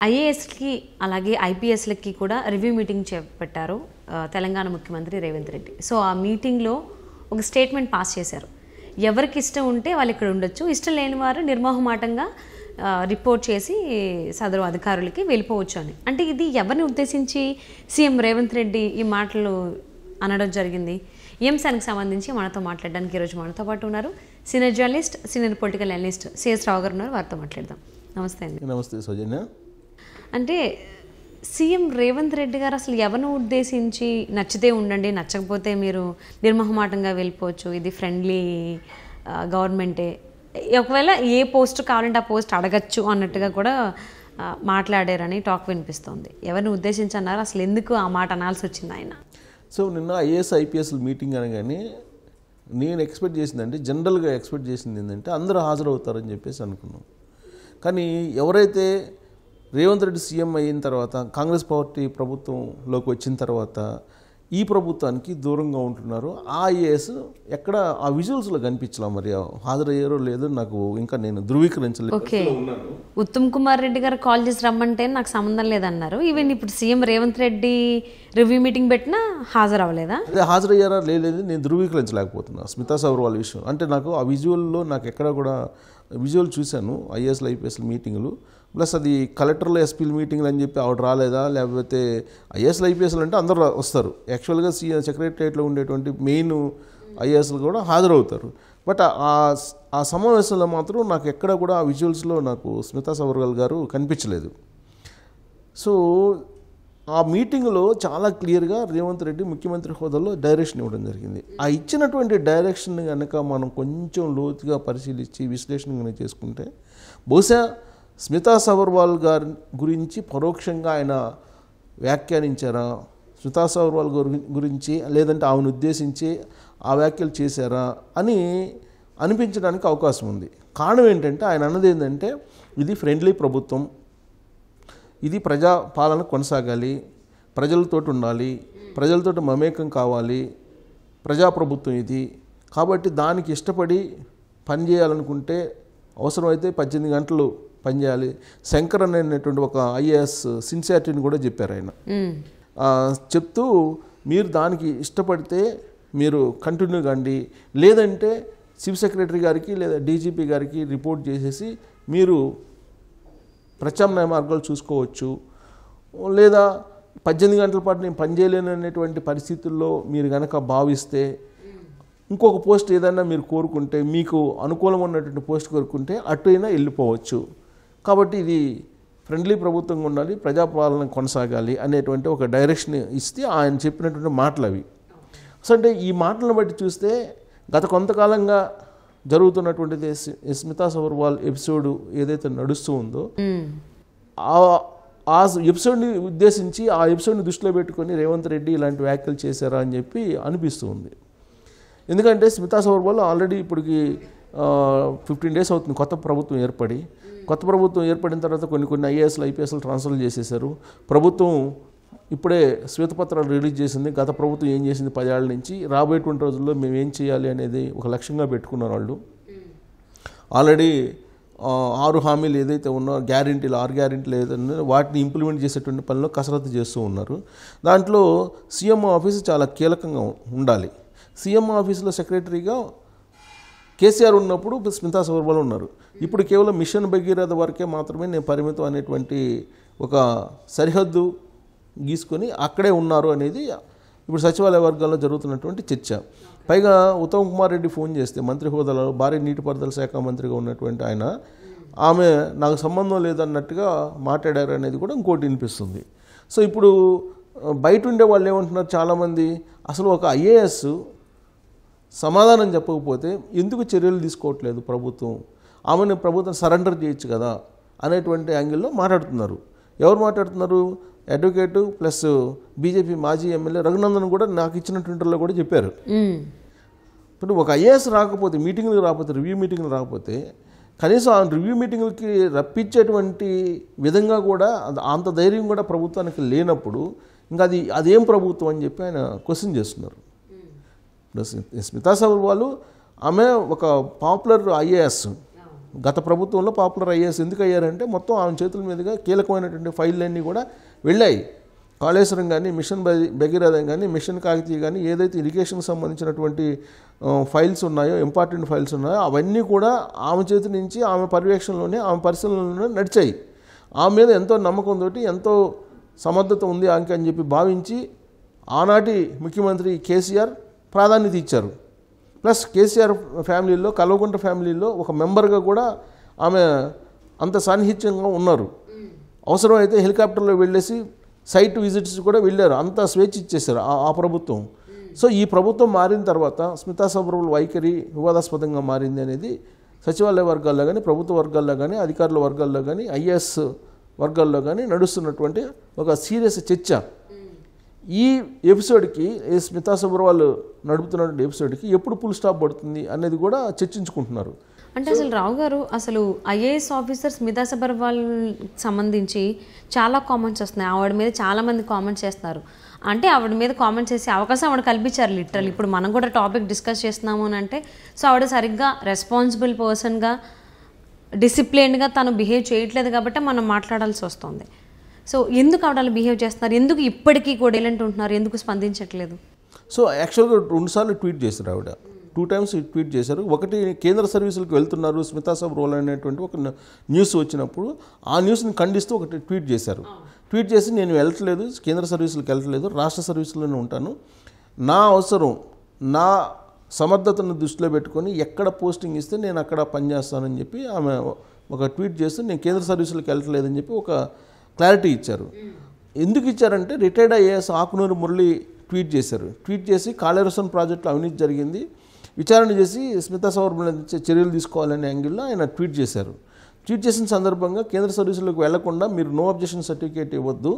ఐఏఎస్కి అలాగే ఐపీఎస్లకి కూడా review meeting చేపట్టారు తెలంగాణ ముఖ్యమంత్రి రేవంత్ రెడ్డి. సో ఆ మీటింగ్లో ఒక స్టేట్మెంట్ పాస్ చేశారు. ఎవరికి ఇష్టం ఉంటే వాళ్ళు ఇక్కడ ఉండొచ్చు, ఇష్టం లేని వారు నిర్మోహమాటంగా రిపోర్ట్ చేసి సదరు అధికారులకి వెళ్ళిపోవచ్చు అని. అంటే ఇది ఎవరిని ఉద్దేశించి సీఎం రేవంత్ రెడ్డి ఈ మాటలు అనడం జరిగింది? ఈ అంశానికి సంబంధించి మనతో మాట్లాడడానికి ఈరోజు మనతో పాటు ఉన్నారు senior journalist, senior political analyst CS Rao గారు ఉన్నారు. వారితో మాట్లాడదాం. నమస్తే అండి. నమస్తే సౌజన్య. అంటే సీఎం రేవంత్ రెడ్డి గారు అసలు ఎవరిని ఉద్దేశించి నచ్చితే ఉండండి, నచ్చకపోతే మీరు నిర్మోహమాటంగా వెళ్ళిపోవచ్చు, ఇది ఫ్రెండ్లీ గవర్నమెంటే, ఒకవేళ ఏ పోస్ట్ కావాలంటే ఆ పోస్ట్ అడగచ్చు అన్నట్టుగా కూడా మాట్లాడారని టాక్ వినిపిస్తోంది. ఎవరిని ఉద్దేశించి అన్నారు? అసలు ఎందుకు ఆ మాట అనాల్సి వచ్చింది ఆయన? సో నిన్న ఐఏఎస్ ఐపీఎస్ మీటింగ్ అనగానే నేను ఎక్స్పెక్ట్ చేసిందంటే, జనరల్గా ఎక్స్పెక్ట్ చేసింది ఏంటంటే అందరూ హాజరవుతారని చెప్పేసి అనుకున్నాం. కానీ ఎవరైతే రేవంత్ రెడ్డి సీఎం అయిన తర్వాత, కాంగ్రెస్ పార్టీ ప్రభుత్వంలోకి వచ్చిన తర్వాత ఈ ప్రభుత్వానికి దూరంగా ఉంటున్నారు. ఆ ఐఏఎస్ ఎక్కడ ఆ విజువల్స్లో కనిపించలే. మరి హాజరయ్యారో లేదో నాకు ఇంకా నేను ధృవీకరించలేదు. ఓకే, ఉత్తమ్ కుమార్ రెడ్డి గారు కాల్ చేసి రమ్మంటే నాకు సంబంధం లేదన్నారు. ఈవెన్ ఇప్పుడు CM Revanth Reddy review meeting పెట్టినా హాజరవ్వలేదా? అదే హాజరయ్యారా లేదు నేను ధృవీకరించలేకపోతున్నా స్మితా సబర్వాల్ విషయం. అంటే నాకు ఆ విజువల్లో నాకు ఎక్కడ కూడా విజువల్ చూశాను ఐఏఎస్లు ఐపీఎస్ల మీటింగులు, ప్లస్ అది కలెక్టర్లు ఎస్పీల మీటింగ్లు అని చెప్పి ఆవిడ రాలేదా, లేకపోతే ఐఏఎస్లు ఐపీఎస్లు అంటే అందరూ వస్తారు. యాక్చువల్గా సెక్రటరియట్లో ఉండేటువంటి మెయిన్ ఐఏఎస్లు కూడా హాజరవుతారు. బట్ ఆ సమావేశంలో మాత్రం నాకు ఎక్కడ కూడా ఆ విజువల్స్లో నాకు స్మితా సబర్వాల్ గారు కనిపించలేదు. సో ఆ మీటింగ్లో చాలా క్లియర్గా రేవంత్ రెడ్డి ముఖ్యమంత్రి హోదాలో డైరెక్షన్ ఇవ్వడం జరిగింది. ఆ ఇచ్చినటువంటి డైరెక్షన్ కనుక మనం కొంచెం లోతుగా పరిశీలించి విశ్లేషణ కనుక చేసుకుంటే, బహుశా స్మితా సబర్వాల్ గారి గురించి పరోక్షంగా ఆయన వ్యాఖ్యానించారా, స్మితా సబర్వాల్ గురించి లేదంటే ఆమెను ఉద్దేశించి ఆ వ్యాఖ్యలు చేశారా అని అనిపించడానికి అవకాశం ఉంది. కారణం ఏంటంటే ఆయన అన్నది ఏంటంటే, ఇది ఫ్రెండ్లీ ప్రభుత్వం, ఇది ప్రజా పాలన కొనసాగాలి, ప్రజలతో ఉండాలి, ప్రజలతో మమేకం కావాలి, ప్రజాప్రభుత్వం ఇది, కాబట్టి దానికి ఇష్టపడి పనిచేయాలనుకుంటే అవసరమైతే 18 గంటలు పనిచేయాలి. శంకరన్ అనేటువంటి ఒక ఐఏఎస్ సిన్సియారిటీని కూడా చెప్పారు ఆయన. చెప్తూ మీరు దానికి ఇష్టపడితే మీరు కంటిన్యూ కండి, లేదంటే చీఫ్ సెక్రటరీ గారికి లేదా డీజీపీ గారికి రిపోర్ట్ చేసేసి మీరు ప్రత్యామ్నాయ మార్గాలు చూసుకోవచ్చు, లేదా 18 గంటల పాటు నేను పనిచేయలేను అనేటువంటి పరిస్థితుల్లో మీరు కనుక భావిస్తే ఇంకొక పోస్ట్ ఏదైనా మీరు కోరుకుంటే, మీకు అనుకూలం ఉన్నటువంటి పోస్ట్ కోరుకుంటే అటైనా వెళ్ళిపోవచ్చు. కాబట్టి ఇది ఫ్రెండ్లీ ప్రభుత్వంగా ఉండాలి, ప్రజాపాలన కొనసాగాలి అనేటువంటి ఒక డైరెక్షన్ ఇస్తే ఆయన చెప్పినటువంటి మాటలు అవి. సో అంటే ఈ మాటలను బట్టి చూస్తే గత కొంతకాలంగా జరుగుతున్నటువంటిది స్మితా సబర్వాల్ ఎపిసోడ్ ఏదైతే నడుస్తూ ఉందో ఆ ఎపిసోడ్ని ఉద్దేశించి ఆ ఎపిసోడ్ని దృష్టిలో పెట్టుకొని రేవంత్ రెడ్డి ఇలాంటి వ్యాఖ్యలు చేశారా అని చెప్పి అనిపిస్తూ ఉంది. ఎందుకంటే స్మితా సబర్వాల్ ఆల్రెడీ ఇప్పటికి 15 days అవుతుంది కొత్త ప్రభుత్వం ఏర్పడి. కొత్త ప్రభుత్వం ఏర్పడిన తర్వాత కొన్ని ఐఏఎస్లు ఐపీఎస్లు ట్రాన్స్ఫర్లు చేసేశారు. ప్రభుత్వం ఇప్పుడే శ్వేతపత్రాలు రిలీజ్ చేసింది. గత ప్రభుత్వం ఏం చేసింది 10 ఏళ్ల నుంచి, రాబోయేటువంటి రోజుల్లో మేము ఏం చేయాలి అనేది ఒక లక్ష్యంగా పెట్టుకున్నారు వాళ్ళు. ఆల్రెడీ 6 హామీలు ఏదైతే ఉన్నో గ్యారెంటీలు, 6 గ్యారెంటీలు ఏదైతే వాటిని ఇంప్లిమెంట్ చేసేటువంటి పనిలో కసరత్తు చేస్తూ ఉన్నారు. దాంట్లో సీఎం ఆఫీసు చాలా కీలకంగా ఉండాలి. సీఎం ఆఫీసులో సెక్రటరీగా కేసీఆర్ ఉన్నప్పుడు స్మితా సబర్వాల్ ఉన్నారు. ఇప్పుడు కేవలం మిషన్ భగీరథ వరకే మాత్రమే నేను పరిమితం అనేటువంటి ఒక సరిహద్దు గీసుకొని అక్కడే ఉన్నారు అనేది ఇప్పుడు సచివాలయ వర్గాల్లో జరుగుతున్నటువంటి చర్చ. పైగా ఉత్తమ్ కుమార్ రెడ్డి ఫోన్ చేస్తే మంత్రి హోదాలో భారీ నీటిపారుదల శాఖ మంత్రిగా ఉన్నటువంటి ఆయన, ఆమె నాకు సంబంధం లేదన్నట్టుగా మాట్లాడారు అనేది కూడా ఇంకోటి వినిపిస్తుంది. సో ఇప్పుడు బయట ఉండే వాళ్ళు ఏమంటున్నారు చాలామంది, అసలు ఒక ఐఏఎస్ సమాధానం చెప్పకపోతే ఎందుకు చర్యలు తీసుకోవట్లేదు ప్రభుత్వం, ఆమెను ప్రభుత్వం సరెండర్ చేయొచ్చు కదా అనేటువంటి యాంగిల్లో మాట్లాడుతున్నారు. ఎవరు మాట్లాడుతున్నారు? అడ్వకేటు ప్లస్ బీజేపీ మాజీ ఎమ్మెల్యే రఘునందన్ కూడా నాకు ఇచ్చిన ట్విట్టర్లో కూడా చెప్పారు. ఇప్పుడు ఒక ఐఏఎస్ రాకపోతే, మీటింగ్లకు రాకపోతే, రివ్యూ మీటింగ్లు రాకపోతే కనీసం ఆ రివ్యూ మీటింగ్లకి రప్పించేటువంటి విధంగా కూడా అంత ధైర్యం కూడా ప్రభుత్వానికి లేనప్పుడు ఇంకా అదేం ప్రభుత్వం అని చెప్పి ఆయన క్వశ్చన్ చేస్తున్నారు. స్మితా సబర్వాల్ ఆమె ఒక పాపులర్ ఐఏఎస్, గత ప్రభుత్వంలో పాపులర్ ఐఏఎస్ ఎందుకు అయ్యారంటే మొత్తం ఆమె చేతుల మీదుగా కీలకమైనటువంటి ఫైళ్ళన్నీ కూడా వెళ్ళాయి. కాళేశ్వరం కానీ, మిషన్ భగీరథ కానీ, మిషన్ కాకతీయ కానీ, ఏదైతే ఇరిగేషన్కి సంబంధించినటువంటి ఫైల్స్ ఉన్నాయో, ఇంపార్టెంట్ ఫైల్స్ ఉన్నాయో అవన్నీ కూడా ఆమె చేతి నుంచి ఆమె పర్యవేక్షణలోనే, ఆమె పరిశీలనలోనే నడిచాయి. ఆమె మీద ఎంతో నమ్మకంతో, ఎంతో సమర్థత ఉంది ఆమెకి అని చెప్పి భావించి ఆనాటి ముఖ్యమంత్రి కేసీఆర్ ప్రాధాన్యత ఇచ్చారు. ప్లస్ కేసీఆర్ ఫ్యామిలీలో, కల్వకుంట్ల ఫ్యామిలీలో ఒక మెంబర్గా కూడా ఆమె అంత సాన్నిహిత్యంగా ఉన్నారు. అవసరమైతే హెలికాప్టర్లో వెళ్ళేసి సైట్ విజిట్స్ కూడా వెళ్ళారు. అంత స్వేచ్ఛ ఇచ్చేశారు ఆ ప్రభుత్వం. సో ఈ ప్రభుత్వం మారిన తర్వాత స్మితా సబర్వాల్ వైఖరి వివాదాస్పదంగా మారింది అనేది సచివాలయ వర్గాల్లో కానీ, ప్రభుత్వ వర్గాల్లో కానీ, అధికారుల వర్గాల్లో కానీ, ఐఏఎస్ వర్గాల్లో కానీ నడుస్తున్నటువంటి ఒక సీరియస్ చర్చ. ఈ ఎపిసోడ్కి, ఈ స్మితా సబర్వాల్ నడుపుతున్నటువంటి ఎపిసోడ్కి ఎప్పుడు ఫుల్ స్టాప్ పడుతుంది అనేది కూడా చర్చించుకుంటున్నారు. అంటే అసలు రావు గారు, అసలు ఐఏఎస్ ఆఫీసర్ స్మితా సబర్వాల్ సంబంధించి చాలా కామెంట్స్ వస్తున్నాయి. ఆవిడ మీద చాలామంది కామెంట్స్ చేస్తున్నారు. అంటే ఆవిడ మీద కామెంట్స్ చేసే అవకాశం ఆవిడ కల్పించారు లిటరల్. ఇప్పుడు మనం కూడా టాపిక్ డిస్కస్ చేస్తున్నాము అని అంటే, సో ఆవిడ సరిగ్గా రెస్పాన్సిబుల్ పర్సన్గా, డిసిప్లిన్డ్గా తను బిహేవ్ చేయట్లేదు కాబట్టి మనం మాట్లాడాల్సి వస్తుంది. సో ఎందుకు ఆవిడ అలా బిహేవ్ చేస్తున్నారు? ఎందుకు ఇప్పటికీ కూడా ఎలాంటి ఉంటున్నారు? ఎందుకు స్పందించట్లేదు? సో యాక్చువల్గా 2 సార్లు ట్వీట్ చేశారు ఆవిడ. 2 టైమ్స్ ట్వీట్ చేశారు. ఒకటి, కేంద్ర సర్వీసులకు వెళ్తున్నారు స్మితా సబర్వాల్ అనేటువంటి ఒక న్యూస్ వచ్చినప్పుడు ఆ న్యూస్ని ఖండిస్తూ ఒకటి ట్వీట్ చేశారు. ట్వీట్ చేసి, నేను వెళ్ళట్లేదు, కేంద్ర సర్వీసులకు వెళ్ళట్లేదు, రాష్ట్ర సర్వీసులోనే ఉంటాను, నా అవసరం, నా సమర్థతను దృష్టిలో పెట్టుకొని ఎక్కడ పోస్టింగ్ ఇస్తే నేను అక్కడ పనిచేస్తానని చెప్పి ఆమె ఒక ట్వీట్ చేస్తూ నేను కేంద్ర సర్వీసులకు వెళ్ళట్లేదని చెప్పి ఒక క్లారిటీ ఇచ్చారు. ఎందుకు ఇచ్చారంటే, retired IAS Akunuru Murali tweet చేశారు. ట్వీట్ చేసి కాళేశ్వరం ప్రాజెక్టులో అవినీతి జరిగింది, విచారణ చేసి స్మితా సబర్వాల్ చర్యలు తీసుకోవాలనే యాంగిల్లో ఆయన ట్వీట్ చేశారు. ట్వీట్ చేసిన సందర్భంగా కేంద్ర సర్వీసులకు వెళ్లకుండా మీరు నో అబ్జెక్షన్ సర్టిఫికేట్ ఇవ్వద్దు,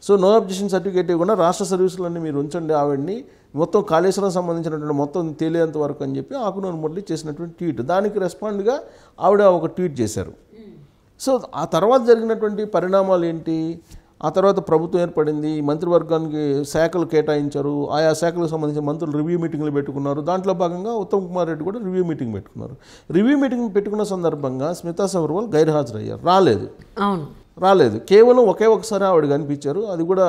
సో నో అబ్జెక్షన్ సర్టిఫికేట్ ఇవ్వకుండా రాష్ట్ర సర్వీసులన్నీ మీరు ఉంచండి ఆవిడ్ని, మొత్తం కాళేశ్వరం సంబంధించినటువంటి మొత్తం తేలేంత వరకు అని చెప్పి ఆకునూరు మురళి చేసినటువంటి ట్వీట్. దానికి రెస్పాండ్గా ఆవిడ ఒక ట్వీట్ చేశారు. సో ఆ తర్వాత జరిగినటువంటి పరిణామాలు ఏంటి? ఆ తర్వాత ప్రభుత్వం ఏర్పడింది, మంత్రివర్గానికి శాఖలు కేటాయించారు, ఆయా శాఖలకు సంబంధించిన మంత్రులు రివ్యూ మీటింగ్లు పెట్టుకున్నారు. దాంట్లో భాగంగా ఉత్తమ్ కుమార్ రెడ్డి కూడా రివ్యూ మీటింగ్ పెట్టుకున్నారు. రివ్యూ మీటింగ్ పెట్టుకున్న సందర్భంగా స్మితా సబర్వాల్ గైర్హాజరయ్యారు, రాలేదు. కేవలం ఒకసారి ఆవిడ కనిపించారు. అది కూడా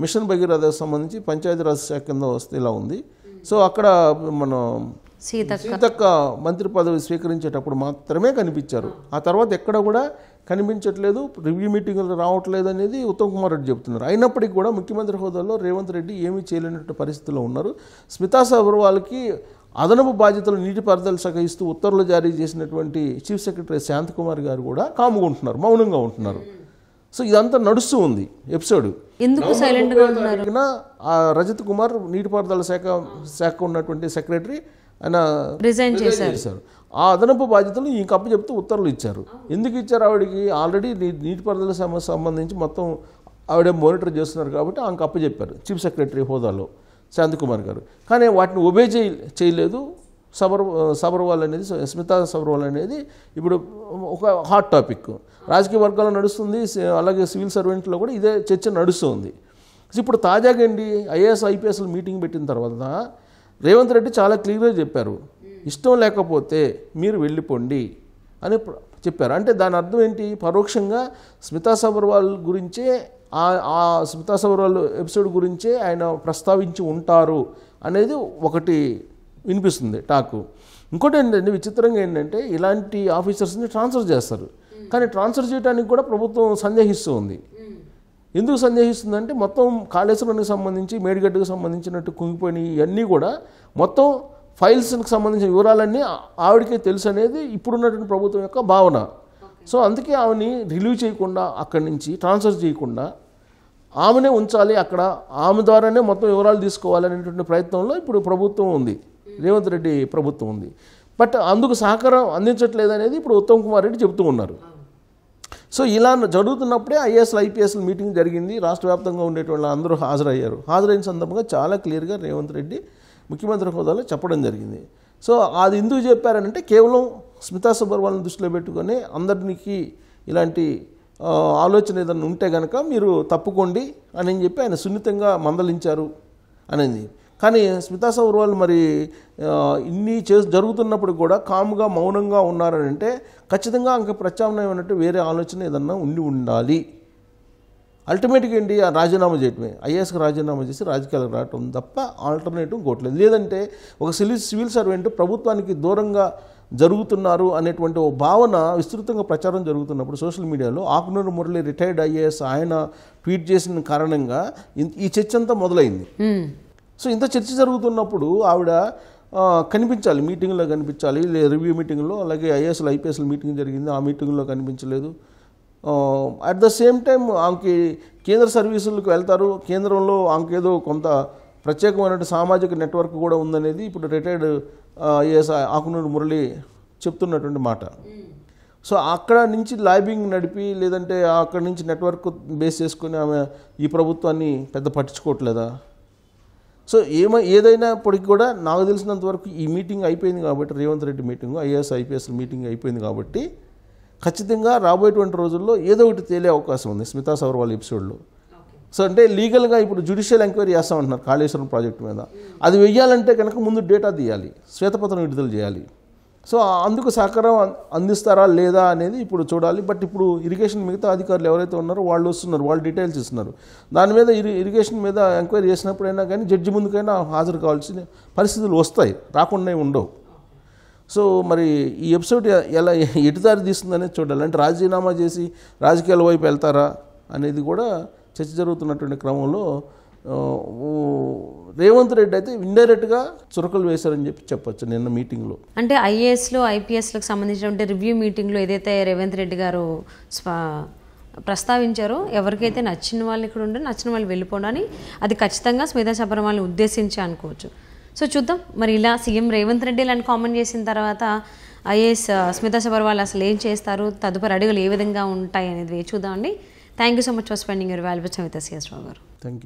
మిషన్ భగీరథకు సంబంధించి పంచాయతీరాజ్ శాఖ కింద వస్తే ఇలా ఉంది. సో అక్కడ మన సీతక్క మంత్రి పదవి స్వీకరించేటప్పుడు మాత్రమే కనిపించారు. ఆ తర్వాత ఎక్కడ కూడా కనిపించట్లేదు, రివ్యూ మీటింగ్లు రావట్లేదు అనేది ఉత్తమ్ కుమార్ రెడ్డి చెప్తున్నారు. అయినప్పటికీ కూడా ముఖ్యమంత్రి హోదాలో రేవంత్ రెడ్డి ఏమీ చేయలేనటువంటి పరిస్థితిలో ఉన్నారు. స్మితా సబర్వాల్కి అదనపు బాధ్యతలు నీటిపారుదల శాఖ ఇస్తూ ఉత్తర్వులు జారీ చేసినటువంటి చీఫ్ సెక్రటరీ శాంతకుమార్ గారు కూడా కాముకుంటున్నారు, మౌనంగా ఉంటున్నారు. సో ఇదంతా నడుస్తూ ఉంది ఎపిసోడ్. ఎందుకు సైలెంట్గా ఉన్నారు? ఆ రజత్ కుమార్ నీటిపారుదల శాఖ ఉన్నటువంటి సెక్రటరీ ఆయన రిజైన్ చేశారు. ఆ అదనపు బాధ్యతలు ఈ కప్పు చెప్తూ ఉత్తర్వులు ఇచ్చారు. ఎందుకు ఇచ్చారు? ఆవిడకి ఆల్రెడీ నీటిపారుదల సంబంధించి మొత్తం ఆవిడ మానిటర్ చేస్తున్నారు కాబట్టి ఆమె కప్పు చెప్పారు చీఫ్ సెక్రటరీ హోదాలో శాంతకుమార్ గారు. కానీ వాటిని ఒబే చేయలేదు సబర్వాల్ అనేది, స్మితా సబర్వాల్ అనేది ఇప్పుడు ఒక హాట్ టాపిక్ రాజకీయ వర్గాల్లో నడుస్తుంది. అలాగే సివిల్ సర్వెంట్లో కూడా ఇదే చర్చ నడుస్తుంది. ఇప్పుడు తాజాగా అండి ఐఏఎస్ ఐపీఎస్లు మీటింగ్ పెట్టిన తర్వాత రేవంత్ రెడ్డి చాలా క్లియర్గా చెప్పారు, ఇష్టం లేకపోతే మీరు వెళ్ళిపోండి అని చెప్పారు. అంటే దాని అర్థం ఏంటి? పరోక్షంగా స్మితా సబర్వాల్ గురించే, ఆ స్మితా సబర్వాల్ ఎపిసోడ్ గురించే ఆయన ప్రస్తావించి ఉంటారు అనేది ఒకటి వినిపిస్తుంది టాకు. ఇంకోటి ఏంటంటే, విచిత్రంగా ఏంటంటే ఇలాంటి ఆఫీసర్స్ని ట్రాన్స్ఫర్ చేస్తారు, కానీ ట్రాన్స్ఫర్ చేయడానికి కూడా ప్రభుత్వం సందేహిస్తూ ఉంది. ఎందుకు సందేహిస్తుందంటే, మొత్తం కాళేశ్వరానికి సంబంధించి, మేడిగడ్డకు సంబంధించినట్టు కుంగిపోయినాయి ఇవన్నీ కూడా మొత్తం ఫైల్స్కి సంబంధించిన వివరాలన్నీ ఆవిడకే తెలుసు అనేది ఇప్పుడున్నటువంటి ప్రభుత్వం యొక్క భావన. సో అందుకే ఆమెని రిలీవ్ చేయకుండా, అక్కడి నుంచి ట్రాన్స్ఫర్ చేయకుండా ఆమెనే ఉంచాలి, అక్కడ ఆమె ద్వారానే మొత్తం వివరాలు తీసుకోవాలనేటువంటి ప్రయత్నంలో ఇప్పుడు ప్రభుత్వం ఉంది, రేవంత్ రెడ్డి ప్రభుత్వం ఉంది. బట్ అందుకు సహకారం అందించట్లేదు అనేది ఇప్పుడు ఉత్తమ్ కుమార్ రెడ్డి చెబుతూ ఉన్నారు. సో ఇలా జరుగుతున్నప్పుడే ఐఏఎస్లు ఐపీఎస్లు మీటింగ్ జరిగింది. రాష్ట్ర వ్యాప్తంగా ఉండేటువంటి అందరూ హాజరయ్యారు. హాజరైన సందర్భంగా చాలా క్లియర్గా రేవంత్ రెడ్డి ముఖ్యమంత్రి హోదాలో చెప్పడం జరిగింది. సో అది ఎందుకు చెప్పారనంటే, కేవలం స్మితా సబర్వాల్ని దృష్టిలో పెట్టుకొని అందరికీ ఇలాంటి ఆలోచన ఏదైనా ఉంటే కనుక మీరు తప్పుకోండి అని చెప్పి ఆయన సున్నితంగా మందలించారు అనేది. కానీ స్మితా సబర్వాల్ మరి ఇన్ని జరుగుతున్నప్పుడు కూడా కామ్గా మౌనంగా ఉన్నారని అంటే ఖచ్చితంగా ఇంకా ప్రత్యామ్నాయం అన్నట్టు వేరే ఆలోచన ఏదన్నా ఉండాలి. అల్టిమేట్గా ఏంటి, ఆ రాజీనామా చేయటమే, ఐఏఎస్కి రాజీనామా చేసి రాజకీయాలకు రావటం తప్ప ఆల్టర్నేటివ్ ఇంకోట్లేదు. లేదంటే ఒక సివిల్ సర్వెంట్ ప్రభుత్వానికి దూరంగా జరుగుతున్నారు అనేటువంటి ఓ భావన విస్తృతంగా ప్రచారం జరుగుతున్నప్పుడు సోషల్ మీడియాలో ఆకునూరు మురళి రిటైర్డ్ ఐఏఎస్ ఆయన ట్వీట్ చేసిన కారణంగా ఈ చర్చ అంతా మొదలైంది. సో ఇంత చర్చ జరుగుతున్నప్పుడు ఆవిడ కనిపించాలి, మీటింగ్లో కనిపించాలి, రివ్యూ మీటింగ్లో. అలాగే ఐఏఎస్లు ఐపీఎస్ల మీటింగ్ జరిగింది, ఆ మీటింగ్లో కనిపించలేదు. అట్ ద సేమ్ టైం ఆమెకి కేంద్ర సర్వీసులకు వెళ్తారు, కేంద్రంలో ఆమెకేదో కొంత ప్రత్యేకమైన సామాజిక నెట్వర్క్ కూడా ఉందనేది ఇప్పుడు రిటైర్డ్ ఐఏఎస్ ఆకునూరు మురళి చెప్తున్నటువంటి మాట. సో అక్కడ నుంచి లాబింగ్ నడిపి లేదంటే అక్కడ నుంచి నెట్వర్క్ బేస్ చేసుకుని ఆమె ఈ ప్రభుత్వాన్ని పెద్ద పట్టించుకోవట్లేదా? సో ఏదైనప్పటికీ కూడా నాకు తెలిసినంత వరకు ఈ మీటింగ్ అయిపోయింది కాబట్టి, Revanth Reddy meeting IAS IPS meeting అయిపోయింది కాబట్టి ఖచ్చితంగా రాబోయేటువంటి రోజుల్లో ఏదో ఒకటి తేలే అవకాశం ఉంది స్మితా సబర్వాల్ ఎపిసోడ్లో. సో అంటే లీగల్గా ఇప్పుడు జ్యుడిషియల్ ఎంక్వైరీ చేస్తామంటున్నారు కాళేశ్వరం ప్రాజెక్టు మీద. అది వెయ్యాలంటే కనుక ముందు డేటా తీయాలి, శ్వేతపత్రం విడుదల చేయాలి. సో అందుకు సహకారం అందిస్తారా లేదా అనేది ఇప్పుడు చూడాలి. బట్ ఇప్పుడు ఇరిగేషన్ మిగతా అధికారులు ఎవరైతే ఉన్నారో వాళ్ళు వస్తున్నారు, వాళ్ళు డీటెయిల్స్ ఇస్తున్నారు. దాని మీద ఇరిగేషన్ మీద ఎంక్వైరీ చేసినప్పుడైనా కానీ జడ్జి ముందుకైనా హాజరు కావాల్సిన పరిస్థితులు వస్తాయి, రాకుండా ఉండవు. సో మరి ఈ ఎపిసోడ్ ఎలా ఎటుదారి తీస్తుందనేది చూడాలి. అంటే రాజీనామా చేసి రాజకీయాల వైపు వెళ్తారా అనేది కూడా చర్చ జరుగుతున్నటువంటి క్రమంలో రేవంత్ రెడ్డి అయితే ఇండైరెక్ట్గా చురకలు వేశారని చెప్పొచ్చు నిన్న మీటింగ్లో. అంటే ఐఏఎస్లో ఐపీఎస్లకు సంబంధించినటువంటి రివ్యూ మీటింగ్లో ఏదైతే రేవంత్ రెడ్డి గారు ప్రస్తావించారో, ఎవరికైతే నచ్చిన వాళ్ళు ఇక్కడ ఉండే నచ్చిన వాళ్ళు వెళ్ళిపోవడాన్ని అది ఖచ్చితంగా స్మితా సబర్వాల్ని ఉద్దేశించి అనుకోవచ్చు. సో చూద్దాం మరి ఇలా సీఎం రేవంత్ రెడ్డి ఇలాంటి కామెంట్ చేసిన తర్వాత ఐఏఎస్ స్మితా సబర్వాల్ అసలు ఏం చేస్తారు, తదుపరి అడుగులు ఏ విధంగా ఉంటాయి అనేది చూద్దామండి. Thank you so much for spending your valuable time with us, రావు గారు. Thank you.